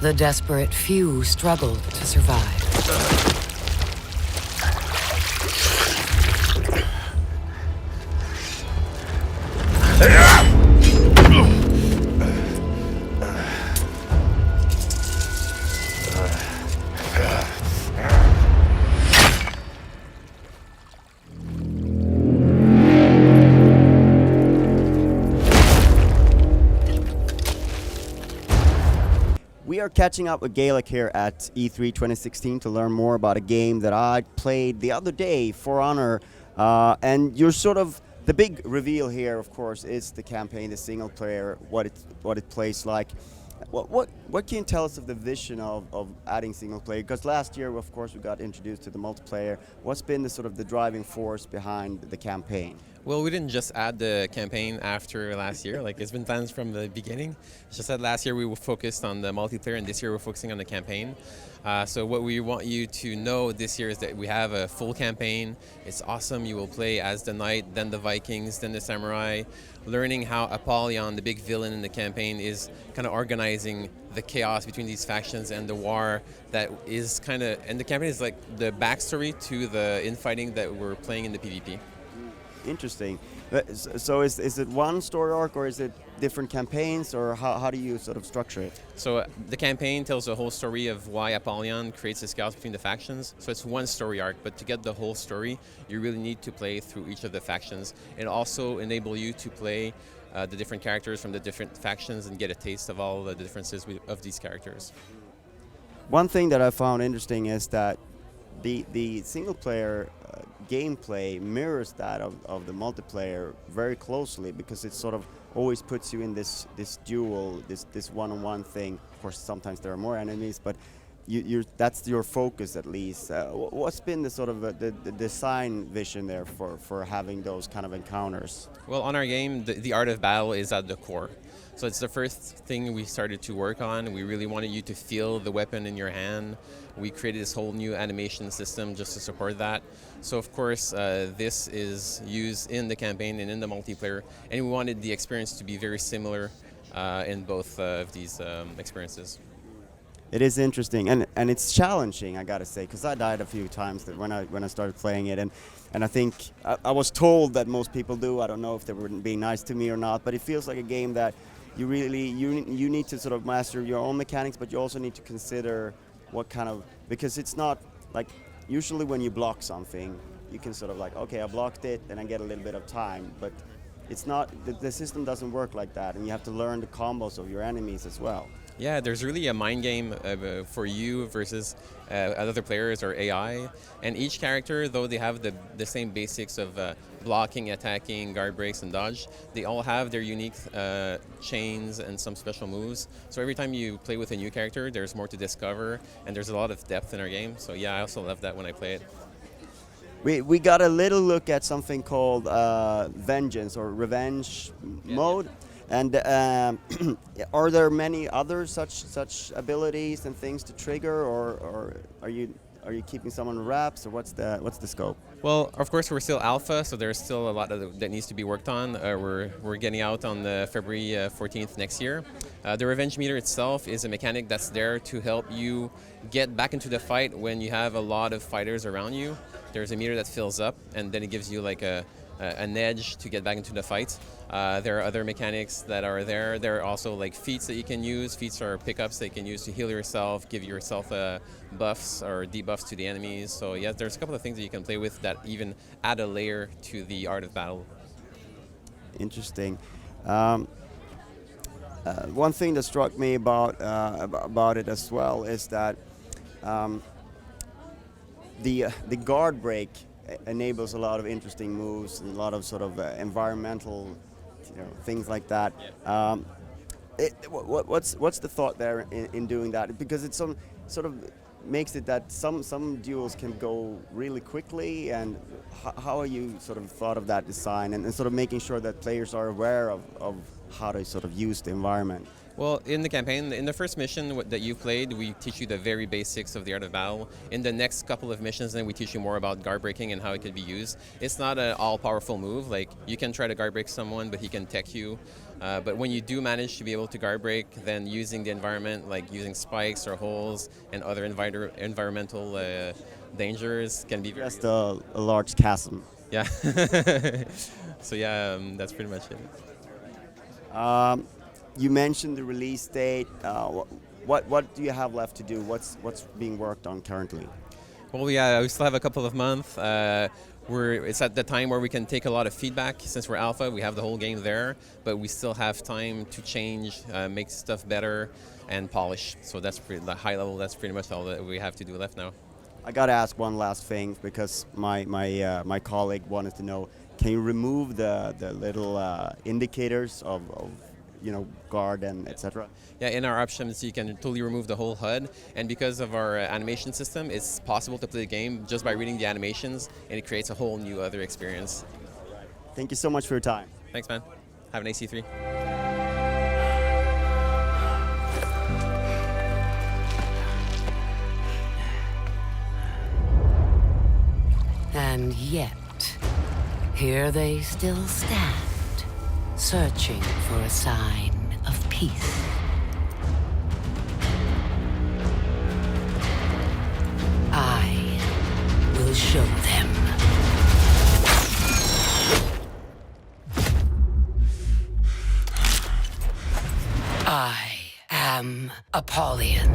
The desperate few struggled to survive. We are catching up with Gaelec here at E3 2016 to learn more about a game that I played the other day, For Honor. And you're sort of the big reveal here, of course, is the campaign, the single player, what it plays like. What can you tell us of the vision of adding single player? Because last year, of course, we got introduced to the multiplayer. What's been the sort of the driving force behind the campaign? Well, we didn't just add the campaign after last year. Like, it's been planned from the beginning. It's just that last year we were focused on the multiplayer, and this year we're focusing on the campaign. So what we want you to know this year is that we have a full campaign. It's awesome. You will play as the knight, then the Vikings, then the samurai, learning how Apollyon, the big villain in the campaign, is kind of organizing the chaos between these factions and the war that is kind of, and the campaign is like the backstory to the infighting that we're playing in the PvP. Interesting. So is it one story arc, or is it different campaigns, or how do you sort of structure it? So the campaign tells the whole story of why Apollyon creates this chaos between the factions. So it's one story arc, but to get the whole story, you really need to play through each of the factions. It also enable you to play the different characters from the different factions and get a taste of all the differences of these characters. One thing that I found interesting is that the single player gameplay mirrors that of the multiplayer very closely, because it sort of always puts you in this duel, this one-on-one thing. Of course, sometimes there are more enemies, but that's your focus at least. What's been the sort of the design vision there for having those kind of encounters? Well, on our game, the art of battle is at the core. So it's the first thing we started to work on. We really wanted you to feel the weapon in your hand. We created this whole new animation system just to support that. So of course, this is used in the campaign and in the multiplayer, and we wanted the experience to be very similar in both of these experiences. It is interesting, and it's challenging, I gotta say, because I died a few times when I started playing it, and I think I was told that most people do. I don't know if they were being nice to me or not, but it feels like a game that you really you need to sort of master your own mechanics, but you also need to consider what kind of, because it's not like usually when you block something, you can sort of like, okay, I blocked it and I get a little bit of time, but it's not, the system doesn't work like that, and you have to learn the combos of your enemies as well. Yeah, there's really a mind game for you versus other players or AI. And each character, though they have the same basics of blocking, attacking, guard breaks, and dodge, they all have their unique chains and some special moves. So every time you play with a new character, there's more to discover, and there's a lot of depth in our game. So yeah, I also love that when I play it. We got a little look at something called Vengeance or Revenge mode. And are there many other such abilities and things to trigger, or are you keeping someone on wraps, or what's the scope? Well, of course, we're still alpha, so there's still a lot that needs to be worked on. We're getting out on the February 14th next year. The Revenge meter itself is a mechanic that's there to help you get back into the fight when you have a lot of fighters around you. There's a meter that fills up, and then it gives you like an edge to get back into the fight. There are other mechanics that are there. There are also like feats that you can use. Feats are pickups that you can use to heal yourself, give yourself buffs or debuffs to the enemies. So yeah, there's a couple of things that you can play with that even add a layer to the art of battle. Interesting. One thing that struck me about it as well is that the guard break enables a lot of interesting moves and a lot of sort of environmental, things like that. Yeah. What's the thought there in doing that? Because it's some sort of makes it that some duels can go really quickly, and how are you sort of thought of that design and sort of making sure that players are aware of how to sort of use the environment? Well, in the campaign, in the first mission that you played, we teach you the very basics of the art of battle. In the next couple of missions, then we teach you more about guard breaking and how it can be used. It's not an all-powerful move. Like, you can try to guard break someone, but he can tech you. But when you do manage to be able to guard break, then using the environment, like using spikes or holes and other environmental dangers can be very Just a large chasm. Yeah. So yeah, that's pretty much it. You mentioned the release date. What do you have left to do? What's being worked on currently? Well, yeah, we still have a couple of months. It's at the time where we can take a lot of feedback. Since we're alpha, we have the whole game there, but we still have time to change, make stuff better, and polish. So that's the high level. That's pretty much all that we have to do left now. I gotta ask one last thing because my colleague wanted to know: can you remove the little indicators of guard and etc.? Yeah, in our options you can totally remove the whole HUD, and because of our animation system, it's possible to play the game just by reading the animations, and it creates a whole new other experience. Thank you so much for your time. Thanks, man. Have an AC3. And yet, here they still stand, searching for a sign of peace. I will show them. I am Apollyon.